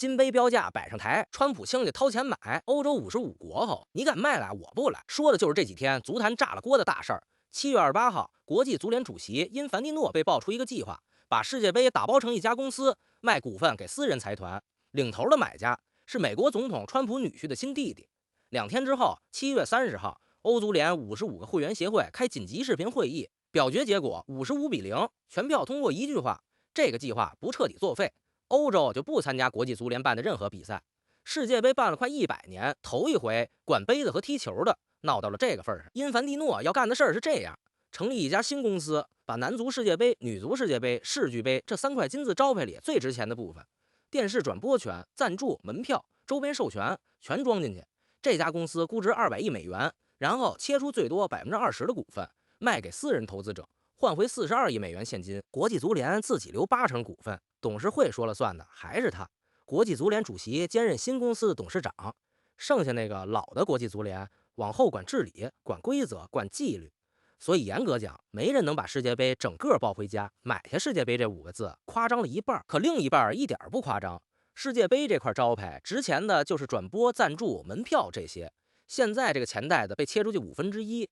金杯標價擺上台，川普親家掏錢買。歐洲55國後，你敢賣來，我不来。說的就是這幾天足壇炸了鍋的大事兒。7月28號，國際足聯主席因凡蒂諾被爆出一個計劃，把世界杯打包成一家公司，賣股份給私人財團，領頭的買家是美國總統川普女婿的親弟弟。2天之後，7月30號，歐足聯55個會員協會開緊急視頻會議，表決結果55-0，全票通過一句話：這個計劃不徹底作廢，歐洲就不參加國際足聯辦的任何比賽。世界杯办了快100年，頭一回管杯子和踢球的鬧到了這個份上。因凡蒂諾要幹的事儿是這樣：成立一家新公司，把男足世界杯、女足世界杯、世俱杯這3塊金字招牌里最值錢的部分，電視轉播權、贊助、門票、周邊授權全裝進去。這家公司估值200億美元，然後切出最多20%的股份，賣給私人投資者，換回42億美元現金。國際足聯自己留80%股份，董事會說了算的還是他。國際足聯主席兼任新公司的董事長，剩下那個老的国際足聯往後管治理、管規則、管紀律。所以嚴格講，沒人能把世界杯整個抱回家。買下世界杯這5個字誇張了一半，可另一半一點不誇張。世界杯這塊招牌值錢的就是轉播、贊助、门票這些。現在這個錢袋子被切出去1/5，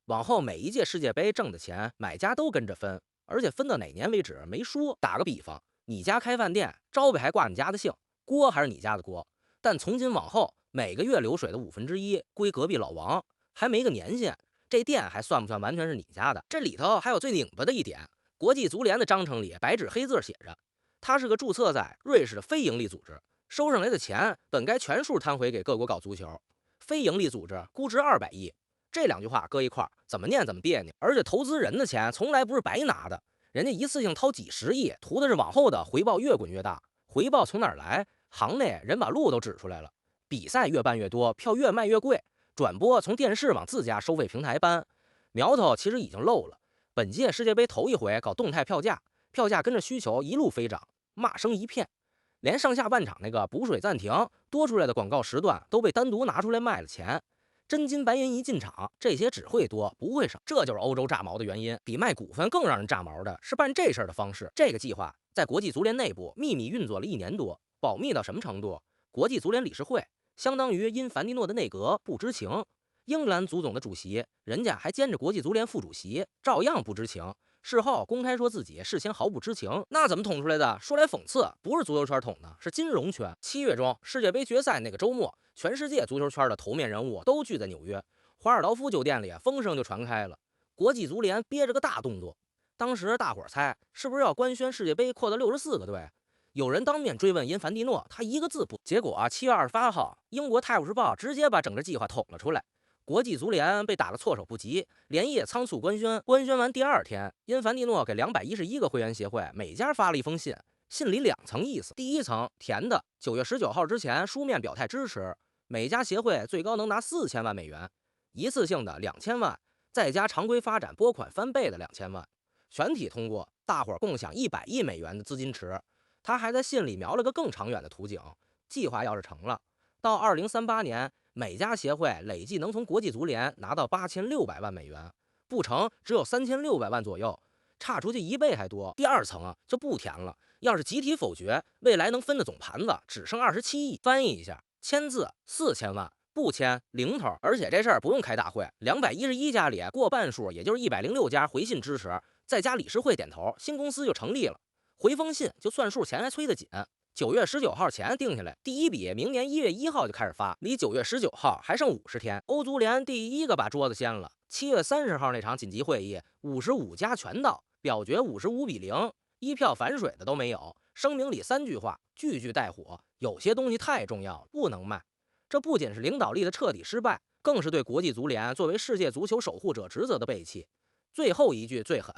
往後每一届世界杯掙的錢，買家都跟着分，而且分到哪年為止沒說。打個比方，你家開飯店，招牌還掛你家的姓，鍋還是你家的鍋，但從今往後每個月流水的1/5歸隔壁老王，還沒個年限，這店還算不算完全是你家的？这裡頭還有最擰巴的一點，國際足聯的章程裡白紙黑字寫着，它是個注冊在瑞士的非營利組織，收上來的錢本該全數攤回給各國搞足球。非營利組織估值200億，這2句話擱一塊兒，怎麼念怎麼別扭。而且投資人的錢從來不是白拿的，人家一次性掏幾十億，圖的是往後的回報越滾越大。回報從哪兒來？行內人把路都指出來了，比賽越辦越多，票越賣越貴，轉播從電視往自家收費平台搬，苗頭其實已經露了。本屆世界杯頭一回搞动態票價，票價跟着需求一路飞漲，罵聲一片。連上下半场那個補水暫停多出來的廣告時段都被單獨拿出來賣了錢，真金白銀一進場，這些只會多不會少，這就是歐洲炸毛的原因。比賣股份更讓人炸毛的是辦這事兒的方式。這個計劃在國際足聯內部秘密運作了1年多，保密到什麼程度？國際足聯理事會相當於因凡蒂諾的內閣不知情，英格蘭足總的主席人家還兼着國際足聯副主席，照樣不知情。事後公開說自己事先毫不知情，那怎麼捅出來的？說來諷刺，不是足球圈捅的，是金融圈。7月中世界杯決賽那個周末，全世界足球圈的头面人物都聚在紐約華爾道夫酒店裡，風聲就傳開了。國際足聯憋着個大動作，當時大夥猜是不是要官宣世界杯擴到64個隊？有人當面追問因凡蒂諾，他一個字不。結果7月28號，英國《泰晤士報》直接把整個計劃捅了出來。國際足聯被打得措手不及，連夜倉促官宣。官宣完第2天，因凡蒂諾給211個會員協會每家發了一封信，信裡2層意思。第一層填的9月19號之前書面表態支持，每家協會最高能拿4000萬美元，一次性的2000萬，再加常規發展撥款翻倍的2000萬，全體通過，大夥共享100億美元的資金池。他還在信裡描了個更長遠的圖景，計劃要是成了，到2038年。每家協會累計能從國際足聯拿到8600萬美元，不成只有3600萬左右，差出去1倍還多。第2層就不填了，要是集體否決，未來能分的總盤子只剩27億。翻譯一下，簽字4000萬，不簽零頭。而且這事兒不用開大會，211家裡過半數，也就是106家回信支持，再加理事會點頭，新公司就成立了。回封信就算數，錢還催得緊。9月19號前定下來，第一筆明年1月1號就開始發，離9月19號還剩50天。歐足聯第一個把桌子掀了。7月30號那場緊急會議，55家全到，表決55-0，一票反水的都沒有。聲明裡3句話，句句帶火，有些東西太重要了，不能賣。這不僅是領導力的徹底失敗，更是對國際足聯作為世界足球守護者職責的背棄。最後一句最狠，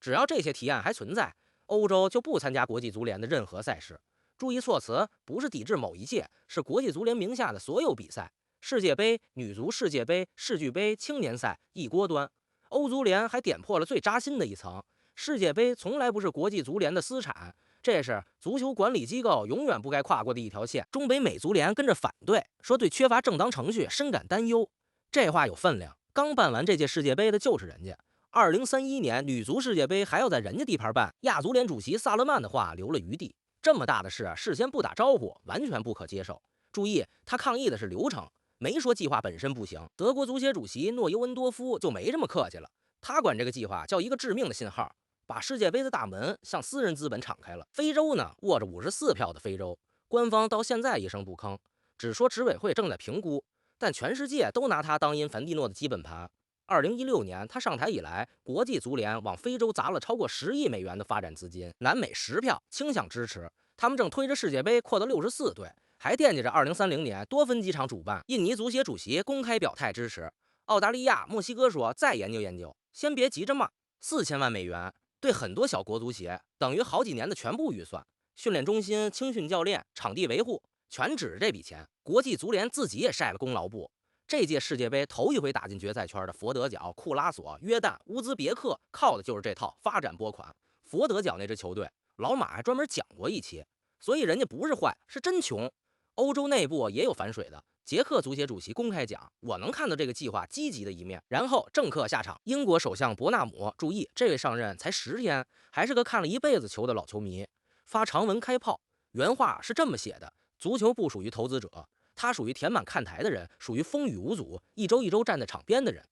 只要這些提案還存在，歐洲就不參加國際足聯的任何賽事。注意措辭，不是抵制某一屆，是國際足聯名下的所有比賽，世界杯、女足世界杯、世俱杯、青年賽一锅端。歐足聯還點破了最扎心的一層，世界杯從來不是國際足聯的私產，這是足球管理機構永遠不該跨過的一條線。中北美足聯跟着反對，說對缺乏正當程序深感擔憂。這話有分量，剛辦完這屆世界杯的就是人家。2031年女足世界杯還要在人家地盤辦，亞足聯主席薩勒曼的話留了餘地。這麼大的事，事先不打招呼，完全不可接受。注意，他抗議的是流程，沒說計劃本身不行。德国足协主席諾尤恩多夫就沒這麼客氣了，他管這個計劃叫一個致命的信號，把世界杯的大门向私人資本敞開了。非洲呢，握着54票的非洲，官方到现在一声不吭，只說执委會正在評估，但全世界都拿他當因凡蒂諾的基本盤。2016年他上台以来，國際足聯往非洲砸了超过10億美元的發展資金，南美10票傾向支持，他們正推着世界杯擴到64隊，還惦記着2030年多分機場主辦。印尼足協主席公開表態支持，澳大利亞、墨西哥說再研究研究，先別急着骂。4000萬美元對很多小國足協等於好幾年的全部預算，訓練中心、青訓教練、場地維護全指着這筆錢。國際足聯自己也晒了功勞簿。這屆世界杯頭一回打進決賽圈的佛得角、庫拉索、約旦、烏茲別克，靠的就是這套發展撥款。佛得角那支球隊，老馬還專門講過一期，所以人家不是壞，是真窮。歐洲內部也有反水的，捷克足協主席公開講，我能看到這個計劃積極的一面。然後政客下場，英國首相伯納姆，注意這位上任才10天，還是個看了一輩子球的老球迷，發長文開炮，原話是這麼寫的：足球不屬於投資者。他屬於填滿看台的人，屬於風雨無阻一周一周站在場邊的人。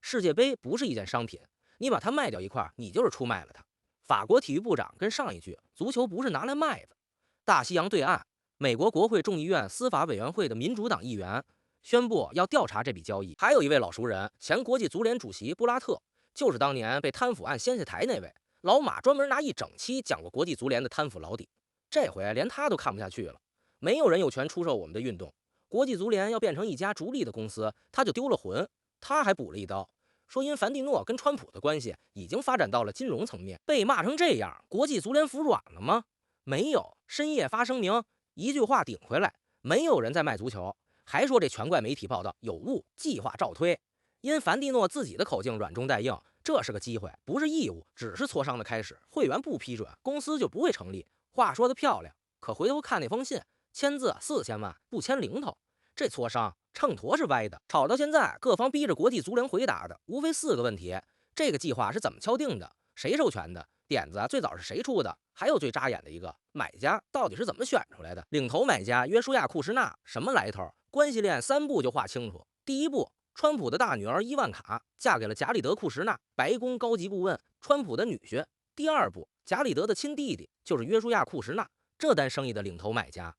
世界杯不是一件商品，你把它賣掉一塊，你就是出賣了它。法國體育部長跟上一句，足球不是拿來賣的。大西洋对岸，美國國会众議院司法委員會的民主黨議員宣布要調查這筆交易。還有一位老熟人，前國際足聯主席布拉特，就是當年被貪腐案掀下台那位。老馬專門拿一整期講過國際足聯的貪腐老底，這回連他都看不下去了。沒有人有權出售我們的運動。國際足聯要變成一家逐利的公司，他就丟了魂。他還補了一刀，說因凡蒂諾跟川普的關係已經發展到了金融層面。被罵成這樣，國際足聯服軟了嗎？沒有，深夜發聲明，一句話頂回來，沒有人在賣足球，還說這全怪媒體報道有誤，計劃照推。因凡蒂諾自己的口徑軟中帶硬，這是個機會，不是義務，只是磋商的開始。會員不批准，公司就不會成立。話說得漂亮，可回頭看那封信。簽字4000萬，不簽零頭，這磋商秤砣是歪的。吵到現在，各方逼着國際足聯回答的無非4個問題：這個計劃是怎麼敲定的？誰授權的？點子最早是誰出的？還有最扎眼的一個，買家到底是怎麼選出來的？領頭買家約書亞·庫什納什麼來頭？關係鏈3步就畫清楚。第一步，川普的大女兒伊萬卡嫁給了賈里德·庫什納，白宮高級顧問，川普的女婿。第二步，賈里德的親弟弟就是約書亞·庫什納，這單生意的領頭買家。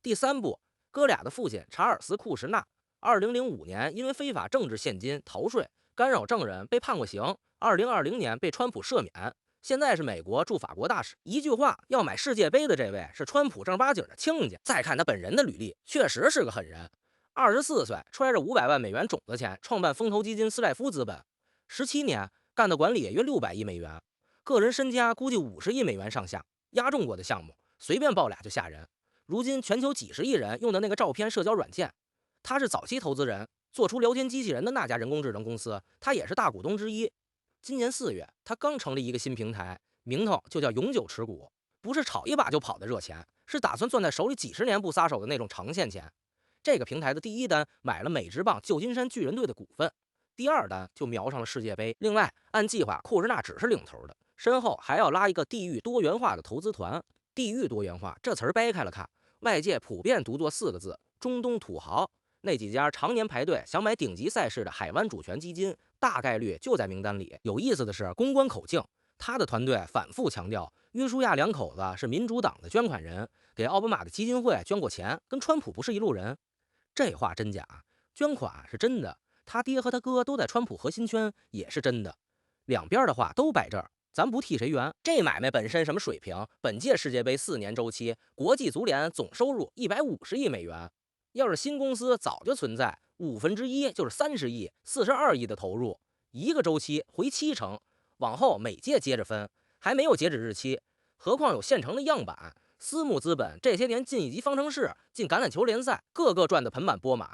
第3步，哥倆的父親查爾斯·庫什納，2005年因為非法政治现金、逃稅、干擾證人被判過刑，2020年被川普赦免，現在是美國駐法國大使。一句話，要買世界杯的這位是川普正八經的親家。再看他本人的履歷，確實是個狠人。24歲，揣着500萬美元種子錢，創辦風投基金斯賴夫資本，17年幹到管理約600億美元，個人身家估計50億美元上下，押中過的項目隨便報倆就嚇人。如今全球幾十億人用的那個照片社交軟件，他是早期投資人，做出聊天機器人的那家人工智能公司，他也是大股東之一。今年4月，他剛成立一個新平台，名头就叫永久持股，不是炒一把就跑的熱錢，是打算攥在手裡幾十年不撒手的那種長線錢。這個平台的第一單買了美職棒舊金山巨人隊的股份，第二單就瞄上了世界杯。另外，按計劃，庫什納只是領頭的，身後還要拉一個地域多元化的投資團。地域多元化這詞兒掰開了看，外界普遍讀作4個字：中東土豪。那幾家常年排隊想買頂級賽事的海灣主權基金，大概率就在名單裡。有意思的是，公關口徑，他的团隊反复強調，約書亞兩口子是民主黨的捐款人，給奧巴馬的基金會捐過錢，跟川普不是一路人。這話真假？捐款是真的，他爹和他哥都在川普核心圈，也是真的。兩邊的話都擺這兒，咱不替誰圓。這買賣本身什麼水平？本屆世界杯4年周期，國際足聯總收入150億美元。要是新公司早就存在，1/5就是30億，42億的投入，一個周期回70%，往後每屆接着分，還沒有截止日期。何況有現成的樣板，私募資本這些年進一級方程式，進橄欖球聯賽，個個賺得盆滿缽滿。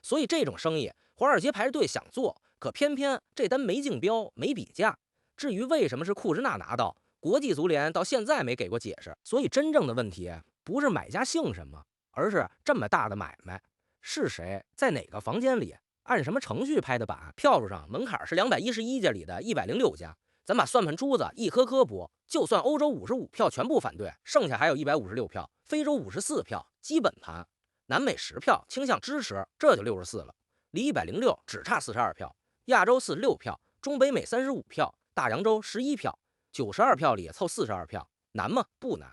所以這種生意，華爾街排着隊想做，可偏偏這單沒競標，沒比價。至於為什麼是庫什納拿到，國際足聯到現在沒給過解釋。所以真正的問題不是買家姓什麼，而是這麼大的買賣是誰在哪個房間裡按什麼程序拍的板，票數上門檻是211家裡的106家，咱把算盘珠子一顆顆拨，就算歐洲55票全部反對，剩下還有156票，非洲54票，基本盤，南美10票傾向支持，這就64了，離106只差42票。亞洲46票，中北美35票，大洋洲11票，92票里湊42票，難嗎？不難。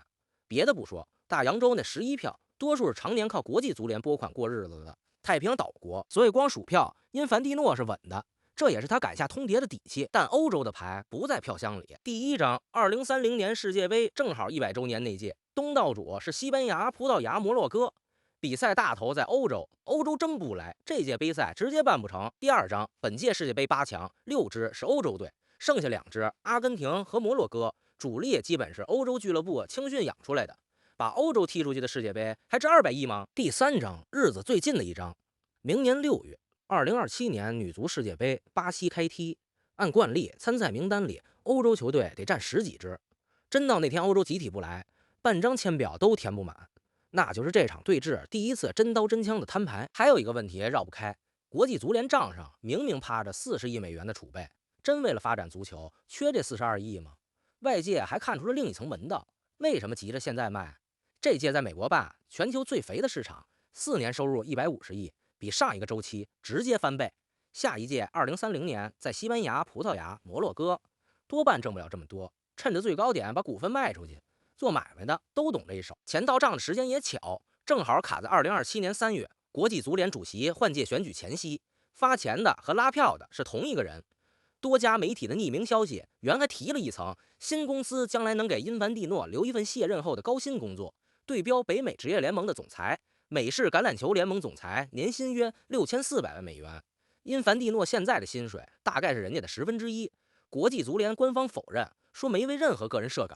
別的不說，大洋洲那11票，多數是常年靠國際足聯撥款過日子的太平洋島國，所以光數票，因凡蒂諾是穩的。這也是他敢下通牒的底氣，但歐洲的牌不在票箱裡。第一張，2030年世界杯正好100周年那屆，東道主是西班牙、葡萄牙、摩洛哥，比賽大頭在歐洲，歐洲争不來，這屆杯賽直接办不成。第二张，本屆世界杯8强6支是歐洲队，剩下2支阿根廷和摩洛哥，主力基本是歐洲俱樂部青训養出來的，把歐洲踢出去的世界杯還值200億嗎？第三張，日子最近的一张，明年6月。2027年女足世界杯巴西開踢，按慣例參賽名單裡歐洲球隊得占10幾支，真到那天歐洲集體不來，半張簽表都填不滿，那就是這場對峙第一次真刀真槍的攤牌。還有一個問題繞不開，國際足聯賬上明明趴着40億美元的儲備，真為了發展足球缺這42億嗎？外界還看出了另一層門道，為什麼急着現在賣？這屆在美國辦，全球最肥的市場，4年收入150億。比上一個週期直接翻倍，下一屆2030年在西班牙、葡萄牙、摩洛哥，多半掙不了這麼多。趁着最高點把股份賣出去，做買賣的都懂這一手。錢到賬的時間也巧，正好卡在2027年3月，國際足聯主席換屆選舉前夕。發錢的和拉票的是同一個人。多家媒體的匿名消息原還提了一層，新公司將來能給因凡蒂諾留一份卸任後的高薪工作，對標北美職業聯盟的總裁。美式橄欖球聯盟總裁年薪約6400萬美元，因凡蒂諾現在的薪水大概是人家的1/10。國際足聯官方否認，說沒為任何個人設崗。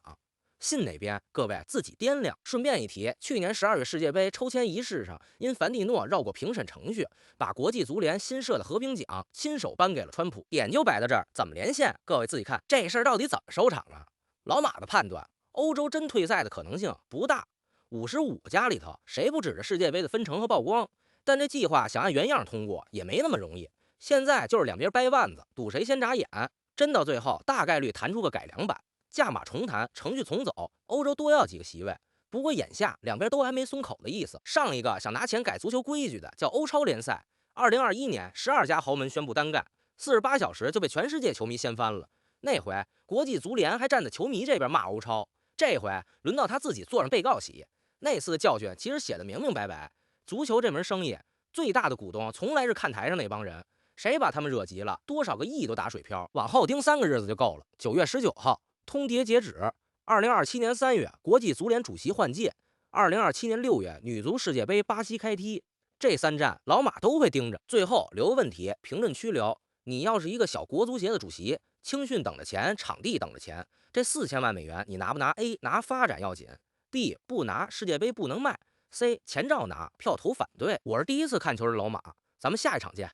信哪邊？各位自己掂量。順便一提，去年12月世界杯抽籤儀式上，因凡蒂諾繞過評審程序，把國際足聯新設的和平獎親手頒給了川普。點就擺在這兒，怎麼連線？各位自己看，這事兒到底怎麼收場了？老馬的判斷，歐洲真退賽的可能性不大。55家裡頭，誰不指着世界杯的分成和曝光？但這計劃想按原樣通過也沒那麼容易。現在就是兩邊掰腕子，賭誰先眨眼。真到最後，大概率彈出個改良版，價碼重談，程序重走，歐洲多要幾個席位。不過眼下兩邊都還沒鬆口的意思。上一個想拿錢改足球規矩的叫歐超聯賽，2021年12家豪門宣布單幹，48小時就被全世界球迷掀翻了。那回國際足聯還站在球迷這邊罵歐超，這回輪到他自己坐上被告席。那次的教訓其實寫得明明白白，足球這門生意最大的股東從來是看台上那幫人，誰把他們惹急了，多少個億都打水漂。往後盯3個日子就夠了。9月19號通牒截止，2027年3月國際足聯主席換屆，2027年6月女足世界杯巴西開踢，這3站老馬都會盯着。最後留個問題，評論區留，你要是一個小國足協的主席，青訓等着錢，場地等着錢，這4000萬美元你拿不拿 ？A 拿發展要緊。B 不拿，世界杯不能賣。C 錢照拿，票投反對。我是第一次看球的老馬，咱們下一場見。